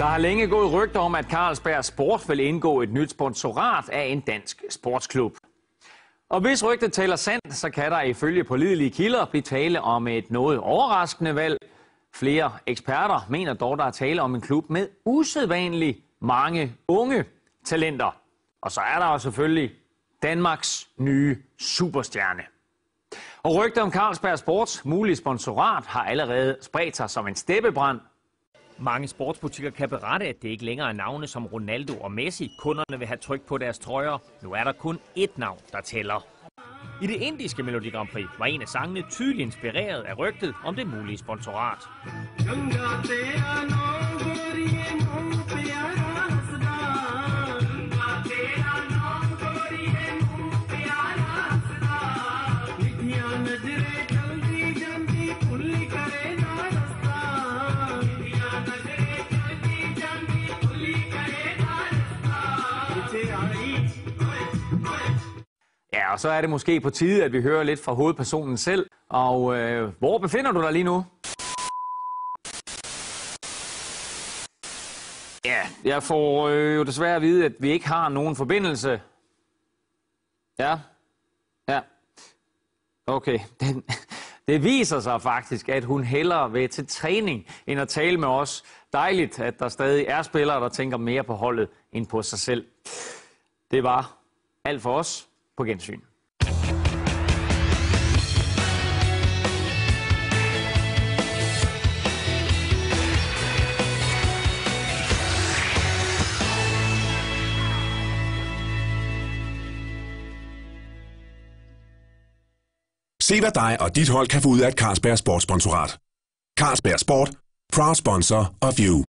Der har længe gået rygter om, at Carlsberg Sport vil indgå et nyt sponsorat af en dansk sportsklub. Og hvis rygtet taler sandt, så kan der ifølge pålidelige kilder blive tale om et noget overraskende valg. Flere eksperter mener dog, der er tale om en klub med usædvanligt mange unge talenter. Og så er der jo selvfølgelig Danmarks nye superstjerne. Og rygter om Carlsberg Sports mulige sponsorat har allerede spredt sig som en steppebrand. Mange sportsbutikker kan berette, at det ikke længere er navne som Ronaldo og Messi, kunderne vil have tryk på deres trøjer. Nu er der kun ét navn, der tæller. I det indiske Melodi Grand Prix var en af sangene tydeligt inspireret af rygtet om det mulige sponsorat. Ja, og så er det måske på tide, at vi hører lidt fra hovedpersonen selv. Og hvor befinder du dig lige nu? Ja, jeg får jo desværre at vide, at vi ikke har nogen forbindelse. Ja. Okay, det viser sig faktisk, at hun hellere vil til træning, end at tale med os. Dejligt, at der stadig er spillere, der tænker mere på holdet end på sig selv. Det var alt for os. På gensyn. Se hvad dig og dit hold kan få ud af et Carlsberg Sport sponsorat. Carlsberg Sport, proud sponsor of you.